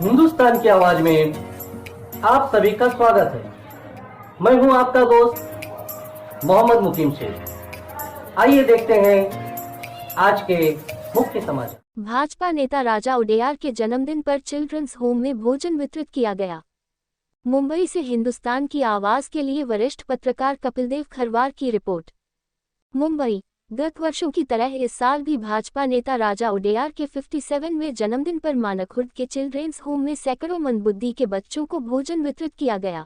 हिंदुस्तान की आवाज में आप सभी का स्वागत है। मैं हूं आपका दोस्त मोहम्मद मुकीम शेख। आइए देखते हैं आज के मुख्य समाचार। भाजपा नेता राजा उडेयार के जन्मदिन पर चिल्ड्रंस होम में भोजन वितरित किया गया। मुंबई से हिंदुस्तान की आवाज के लिए वरिष्ठ पत्रकार कपिलदेव खरवार की रिपोर्ट। मुंबई। गत वर्षों की तरह इस साल भी भाजपा नेता राजा उडेयार के 57वें जन्मदिन पर मानकखुर्द के चिल्ड्रेंस होम में सैकड़ों मंदबुद्धि के बच्चों को भोजन वितरित किया गया।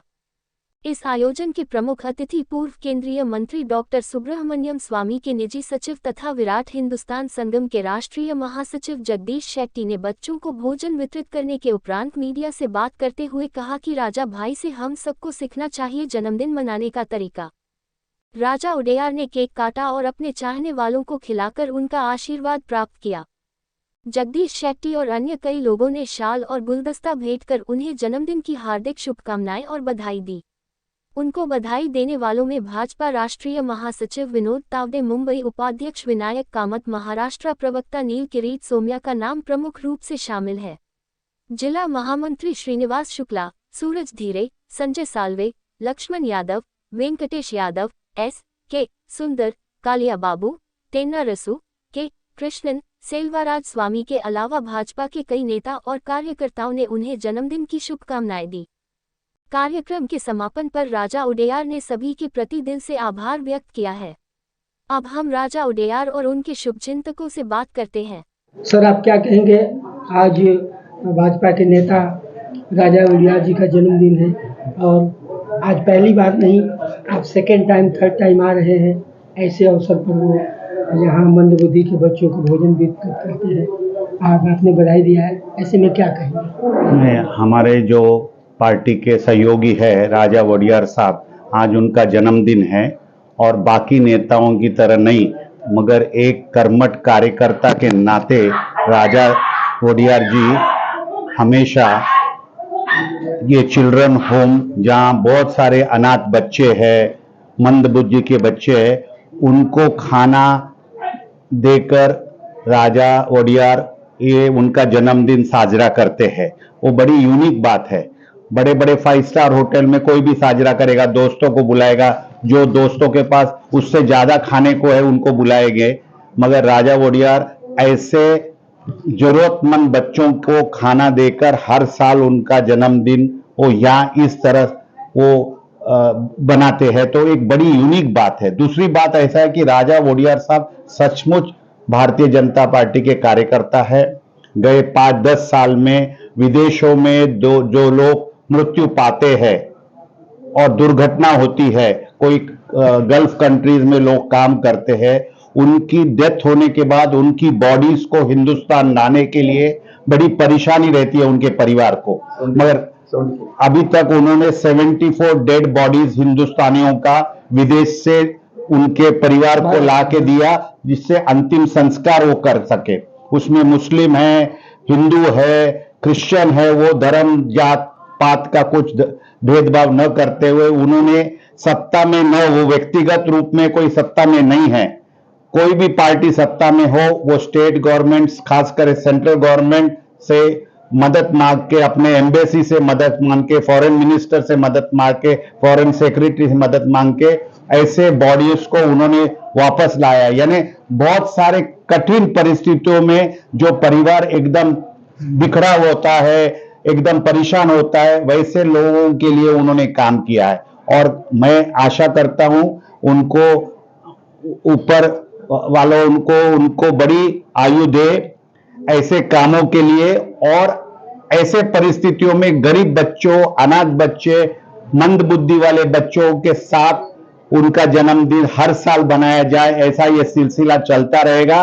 इस आयोजन के प्रमुख अतिथि पूर्व केंद्रीय मंत्री डॉक्टर सुब्रह्मण्यम स्वामी के निजी सचिव तथा विराट हिंदुस्तान संगम के राष्ट्रीय महासचिव जगदीश शेट्टी ने बच्चों को भोजन वितरित करने के उपरांत मीडिया से बात करते हुए कहा कि राजा भाई से हम सबको सीखना चाहिए जन्मदिन मनाने का तरीका। राजा उडेयार ने केक काटा और अपने चाहने वालों को खिलाकर उनका आशीर्वाद प्राप्त किया। जगदीश शेट्टी और अन्य कई लोगों ने शाल और गुलदस्ता भेंट कर उन्हें जन्मदिन की हार्दिक शुभकामनाएं और बधाई दी। उनको बधाई देने वालों में भाजपा राष्ट्रीय महासचिव विनोद तावडे, मुंबई उपाध्यक्ष विनायक कामत, महाराष्ट्र प्रवक्ता नील किरीट सोम्या का नाम प्रमुख रूप से शामिल है। जिला महामंत्री श्रीनिवास शुक्ला, सूरज धीरे, संजय साल्वे, लक्ष्मण यादव, वेंकटेश यादव, S.K. सुंदर, कालिया बाबू, टेन्ना रसू, के कृष्णन, सेल्वाराज स्वामी के अलावा भाजपा के कई नेता और कार्यकर्ताओं ने उन्हें जन्मदिन की शुभकामनाएं दी। कार्यक्रम के समापन पर राजा उडेयार ने सभी के प्रति दिल से आभार व्यक्त किया है। अब हम राजा उडेयार और उनके शुभचिंतकों से बात करते हैं। सर, आप क्या कहेंगे? आज भाजपा के नेता राजा उडेयार जी का जन्मदिन है और आज पहली बार नहीं, आप सेकेंड टाइम, थर्ड टाइम आ रहे हैं। ऐसे अवसर पर वो यहाँ मंदबुद्धि के बच्चों को भोजन वितरित करते हैं। आज आपने बधाई दिया है, ऐसे में क्या कहेंगे? हमारे जो पार्टी के सहयोगी है राजा उडेयार साहब, आज उनका जन्मदिन है और बाकी नेताओं की तरह नहीं, मगर एक कर्मठ कार्यकर्ता के नाते राजा उडेयार जी हमेशा ये चिल्ड्रन होम, जहाँ बहुत सारे अनाथ बच्चे हैं, मंदबुद्धि के बच्चे हैं, उनको खाना देकर राजा उडेयार ये उनका जन्मदिन साजरा करते हैं। वो बड़ी यूनिक बात है। बड़े बड़े 5 स्टार होटल में कोई भी साजरा करेगा, दोस्तों को बुलाएगा, जो दोस्तों के पास उससे ज्यादा खाने को है उनको बुलाएंगे, मगर राजा उडेयार ऐसे जरूरतमंद बच्चों को खाना देकर हर साल उनका जन्मदिन वो यहाँ इस तरह वो बनाते हैं। तो एक बड़ी यूनिक बात है। दूसरी बात ऐसा है कि राजा उडेयार साहब सचमुच भारतीय जनता पार्टी के कार्यकर्ता है। गए 5-10 साल में विदेशों में जो लोग मृत्यु पाते हैं और दुर्घटना होती है, कोई गल्फ कंट्रीज में लोग काम करते हैं, उनकी डेथ होने के बाद उनकी बॉडीज को हिंदुस्तान लाने के लिए बड़ी परेशानी रहती है उनके परिवार को, मगर अभी तक उन्होंने 74 डेड बॉडीज हिंदुस्तानियों का विदेश से उनके परिवार को ला के दिया, जिससे अंतिम संस्कार वो कर सके। उसमें मुस्लिम है, हिंदू है, क्रिश्चियन है, वो धर्म जात पात का कुछ भेदभाव न करते हुए उन्होंने सत्ता में न, वो व्यक्तिगत रूप में कोई सत्ता में नहीं है, कोई भी पार्टी सत्ता में हो, वो स्टेट गवर्नमेंट, खासकर सेंट्रल गवर्नमेंट से मदद मांग के, अपने एम्बेसी से मदद मांग के, फॉरेन मिनिस्टर से मदद मांग के, फॉरेन सेक्रेटरी से मदद मांग के ऐसे बॉडीज को उन्होंने वापस लाया। यानी बहुत सारे कठिन परिस्थितियों में जो परिवार एकदम बिखरा होता है, एकदम परेशान होता है, वैसे लोगों के लिए उन्होंने काम किया है। और मैं आशा करता हूं उनको ऊपर वालों उनको बड़ी आयु दे ऐसे कामों के लिए, और ऐसे परिस्थितियों में गरीब बच्चों, अनाथ बच्चे, मंदबुद्धि वाले बच्चों के साथ उनका जन्मदिन हर साल बनाया जाए। ऐसा ये सिलसिला चलता रहेगा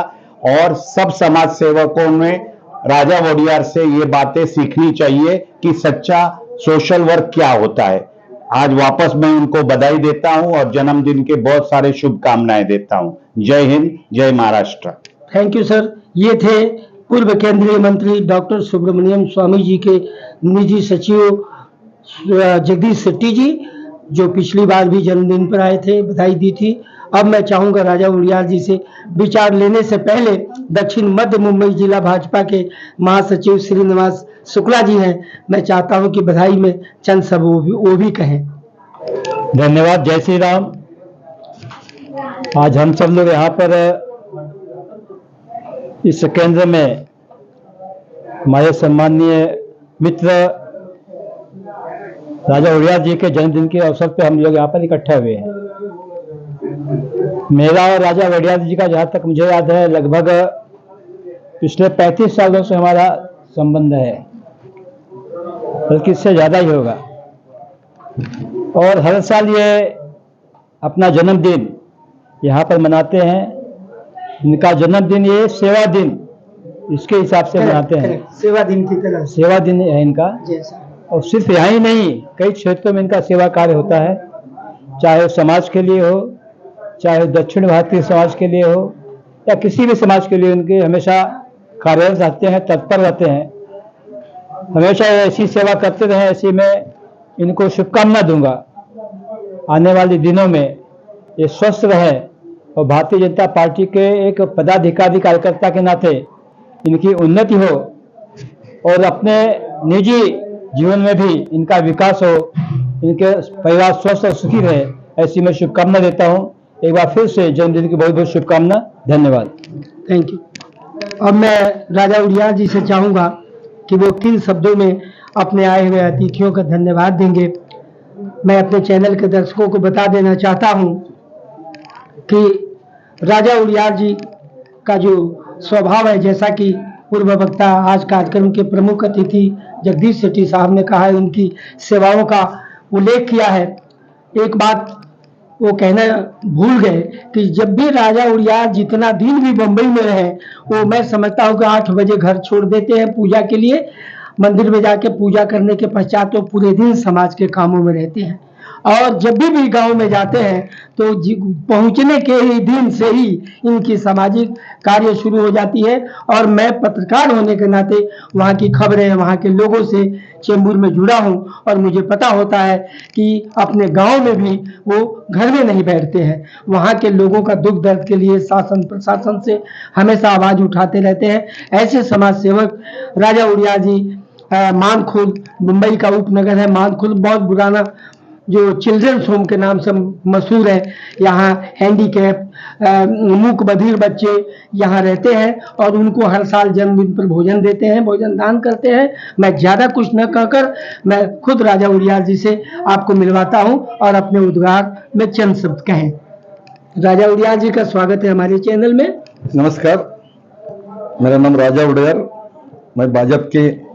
और सब समाज सेवकों में राजा उडेयार से ये बातें सीखनी चाहिए कि सच्चा सोशल वर्क क्या होता है। आज वापस मैं उनको बधाई देता हूं और जन्मदिन के बहुत सारे शुभकामनाएं देता हूं। जय हिंद, जय महाराष्ट्र। Thank you sir. ये थे पूर्व केंद्रीय मंत्री डॉक्टर सुब्रह्मण्यम स्वामी जी के निजी सचिव जगदीश शेट्टी जी, जो पिछली बार भी जन्मदिन पर आए थे, बधाई दी थी। अब मैं चाहूंगा राजा उडेयार जी से विचार लेने से पहले दक्षिण मध्य मुंबई जिला भाजपा के महासचिव श्रीनिवास शुक्ला जी हैं, मैं चाहता हूं कि बधाई में चंद सब वो भी कहें। धन्यवाद। जय श्री राम। आज हम सब लोग यहाँ पर इस केंद्र में हमारे सम्माननीय मित्र राजा उड़ियार जी के जन्मदिन के अवसर पर हम लोग यहाँ पर इकट्ठा हुए हैं। मेरा और राजा उड़ियार जी का जहाँ तक मुझे याद है लगभग पिछले 35 सालों से हमारा संबंध है, बल्कि इससे ज़्यादा ही होगा। और हर साल ये अपना जन्मदिन यहाँ पर मनाते हैं। इनका जन्मदिन ये सेवा दिन इसके हिसाब से मनाते हैं, सेवा दिन की तरह सेवा दिन है इनका। जैसा और सिर्फ यहाँ ही नहीं, कई क्षेत्रों में इनका सेवा कार्य होता है, चाहे समाज के लिए हो, चाहे दक्षिण भारतीय समाज के लिए हो, या किसी भी समाज के लिए उनके हमेशा कार्यरत रहते हैं, तत्पर रहते हैं। हमेशा ऐसी सेवा करते रहे, ऐसी मैं इनको शुभकामना दूंगा। आने वाले दिनों में ये स्वस्थ रहे और भारतीय जनता पार्टी के एक पदाधिकारी कार्यकर्ता के नाते इनकी उन्नति हो और अपने निजी जीवन में भी इनका विकास हो, इनके परिवार स्वस्थ और सुखी रहे, ऐसी मैं शुभकामना देता हूं। एक बार फिर से जन्मदिन की बहुत बहुत शुभकामना। धन्यवाद। Thank you. अब मैं राजा उड़ियार जी से चाहूंगा कि वो 3 शब्दों में अपने आए हुए अतिथियों का धन्यवाद देंगे। मैं अपने चैनल के दर्शकों को बता देना चाहता हूं कि राजा उड़ियार जी का जो स्वभाव है, जैसा कि पूर्व वक्ता आज कार्यक्रम के प्रमुख अतिथि जगदीश शेट्टी साहब ने कहा है, उनकी सेवाओं का उल्लेख किया है। एक बात वो कहना भूल गए कि जब भी राजा उड़ियार जितना दिन भी मुंबई में रहे, वो मैं समझता हूँ कि 8 बजे घर छोड़ देते हैं पूजा के लिए, मंदिर में जाके पूजा करने के पश्चात वो पूरे दिन समाज के कामों में रहते हैं। और जब भी गांव में जाते हैं तो पहुंचने के ही दिन से ही इनकी सामाजिक कार्य शुरू हो जाती है। और मैं पत्रकार होने के नाते वहाँ की खबरें, वहाँ के लोगों से चेंबूर में जुड़ा हूँ और मुझे पता होता है कि अपने गांव में भी वो घर में नहीं बैठते हैं, वहाँ के लोगों का दुख दर्द के लिए शासन प्रशासन से हमेशा आवाज उठाते रहते हैं। ऐसे समाज सेवक राजा उड़ियार जी मानखुल, मुंबई का उपनगर है मानखुल, बहुत पुराना जो चिल्ड्रंस होम के नाम से मशहूर है। यहाँ हैंडीकैप मूक बधिर बच्चे यहाँ रहते हैं और उनको हर साल जन्मदिन पर भोजन देते हैं, भोजन दान करते हैं। मैं ज़्यादा कुछ न कहकर मैं खुद राजा उड़ियार जी से आपको मिलवाता हूँ और अपने उद्गार में चंद शब्द कहें। राजा उड़ियार जी का स्वागत है हमारे चैनल में। नमस्कार, मेरा नाम राजा उड़ियार, मैं भाजपा के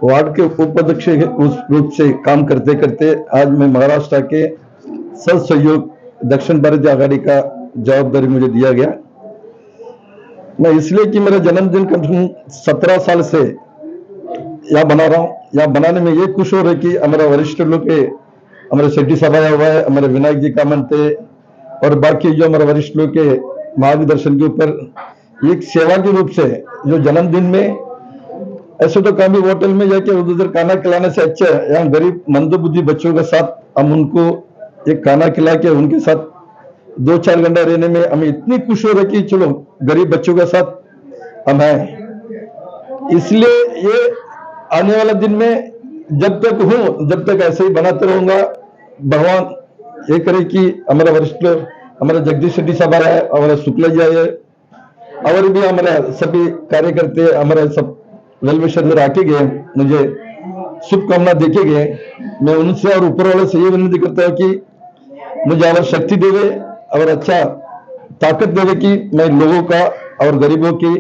वार्ड के उपाध्यक्ष उस रूप से काम करते करते आज मैं महाराष्ट्र के सह सहयोग दक्षिण भारतीय आघाड़ी का जवाबदारी मुझे दिया गया। मैं इसलिए कि मेरा जन्मदिन कम से कम 17 साल से यहाँ बना रहा हूँ। यहाँ बनाने में ये खुश हो रहे कि हमारा वरिष्ठ लोग के, हमारे शेट्टी साहब आया हुआ है, हमारे विनायक जी कामंते और बाकी जो हमारे वरिष्ठ लोग के मार्गदर्शन के ऊपर एक सेवा के रूप से जो जन्मदिन में ऐसे तो कभी होटल में जाके उधर खाना खिलाने से अच्छा है, यहाँ गरीब मंदबुद्धि बच्चों के साथ हम उनको एक खाना खिला के उनके साथ 2-4 घंटा रहने में हमें इतनी खुश हो रही कि चलो गरीब बच्चों के साथ हम हैं। इसलिए ये आने वाला दिन में जब तक हूँ, जब तक ऐसे ही बनाते रहूंगा। भगवान ये करे कि हमारा वरिष्ठ हमारा जगदीश शेट्टी साहब आया है, हमारा शुक्ला जी आए और भी हमारे सभी कार्यकर्ते हमारे सब वेल विशर में आके गए, मुझे शुभकामना देके गए। मैं उनसे और ऊपर वाले से ये विनती करता हूँ कि मुझे और शक्ति देवे और अच्छा ताकत देवे कि मैं लोगों का और गरीबों की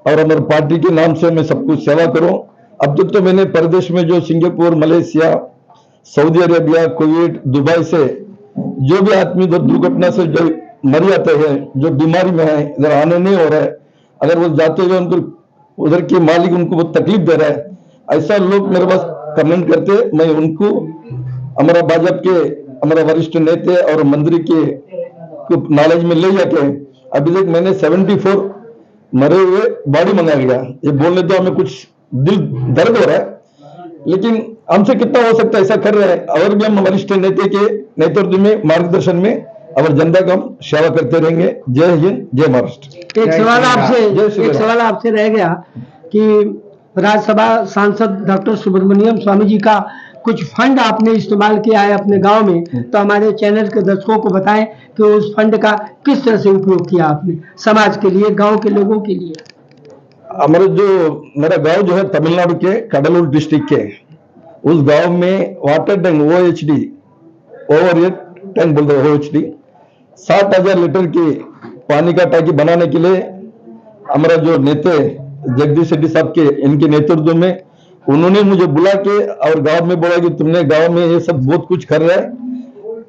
और हमारे पार्टी के नाम से मैं सब कुछ सेवा करूं। अब तक तो मैंने परदेश में जो Singapore, Malaysia, Saudi Arabia, Kuwait, Dubai से जो भी आदमी दुर्घटना से जो मर जाते हैं, जो बीमारी में है, इधर आने नहीं हो रहा है, अगर वो जाते हुए उनको उधर के मालिक उनको बहुत तकलीफ दे रहा है, ऐसा लोग मेरे पास कमेंट करते, मैं उनको हमारा भाजपा के हमारा वरिष्ठ नेता और मंत्री के नॉलेज में ले जाके अभी तक मैंने 74 मरे हुए बॉडी मंगा गया। ये बोलने तो हमें कुछ दिल दर्द हो रहा है, लेकिन हमसे कितना हो सकता है ऐसा कर रहे हैं। और भी हम वरिष्ठ नेता के नेतृत्व में, मार्गदर्शन में और जनता का हम सेवा करते रहेंगे। जय हिंद, जय महाराष्ट्र। एक सवाल आपसे रह गया कि राज्यसभा सांसद डॉक्टर सुब्रमण्यम स्वामी जी का कुछ फंड आपने इस्तेमाल किया है अपने गांव में, तो हमारे चैनल के दर्शकों को बताएं कि उस फंड का किस तरह से उपयोग किया आपने समाज के लिए, गांव के लोगों के लिए। हमारे जो मेरा गांव जो है तमिलनाडु के कडलूर डिस्ट्रिक्ट के, उस गांव में water tank OHD over tank बोलते हैं OHD 60,000 लीटर की पानी का टैंकी बनाने के लिए हमारा जो नेता जगदीश शेट्टी साहब के इनके नेतृत्व में उन्होंने मुझे बुला के और गांव में बोला कि तुमने गांव में ये सब बहुत कुछ कर रहा है,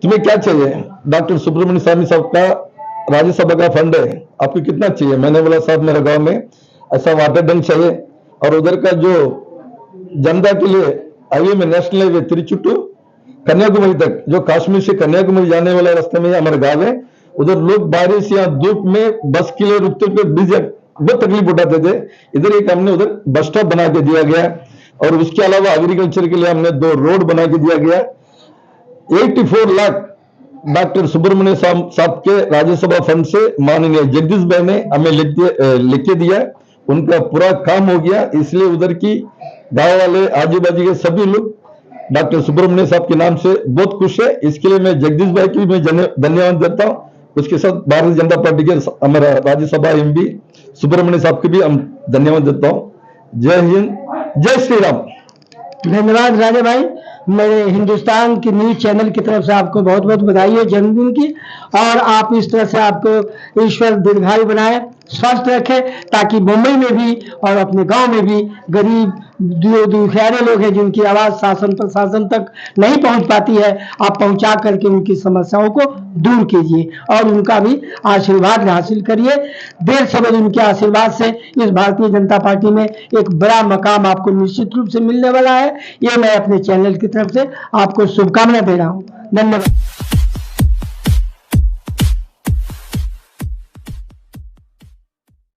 तुम्हें क्या चाहिए। डॉक्टर सुब्रमण्यम स्वामी साहब का राज्यसभा का फंड है, आपको कितना चाहिए। मैंने बोला साहब मेरे गांव में ऐसा वाटर टैंक चाहिए और उधर का जो जनता के लिए हाईवे में नेशनल हाईवे तिरुचुट्टू कन्याकुमारी तक, जो कश्मीर से कन्याकुमारी जाने वाला रास्ते में हमारा गांव है, उधर लोग बारिश या धूप में बस के लिए रुकते थे, बहुत तकलीफ उठाते थे। इधर एक हमने उधर बस स्टॉप बना के दिया गया और उसके अलावा एग्रीकल्चर के लिए हमने 2 रोड बना के दिया गया। 84 लाख डॉक्टर सुब्रमण्यम साहब के राज्यसभा फंड से माननीय जगदीश भाई ने हमें लिख के दिया, उनका पूरा काम हो गया। इसलिए उधर की गांव वाले आजू बाजू के सभी लोग डॉक्टर सुब्रमण्यम साहब के नाम से बहुत खुश है। इसके लिए मैं जगदीश भाई की मैं धन्यवाद देता हूँ। उसके साथ भारतीय जनता पार्टी के हमारा राज्यसभा MP सुब्रमण्यम साहब के भी हम धन्यवाद देता हूँ। जय हिंद, जय श्री राम। धन्यवाद राजा भाई। मेरे हिंदुस्तान की न्यूज चैनल की तरफ से आपको बहुत बहुत बधाई है जन्मदिन की, और आप इस तरह से आपको ईश्वर दीर्घायु बनाए, स्वस्थ रखे, ताकि मुंबई में भी और अपने गांव में भी गरीब दुखियारे लोग हैं जिनकी आवाज शासन प्रशासन तक नहीं पहुंच पाती है, आप पहुंचा करके उनकी समस्याओं को दूर कीजिए और उनका भी आशीर्वाद हासिल करिए। देर समझ उनके आशीर्वाद से इस भारतीय जनता पार्टी में एक बड़ा मकाम आपको निश्चित रूप से मिलने वाला है। ये मैं अपने चैनल की तरफ से आपको शुभकामनाएं दे रहा हूं। धन्यवाद।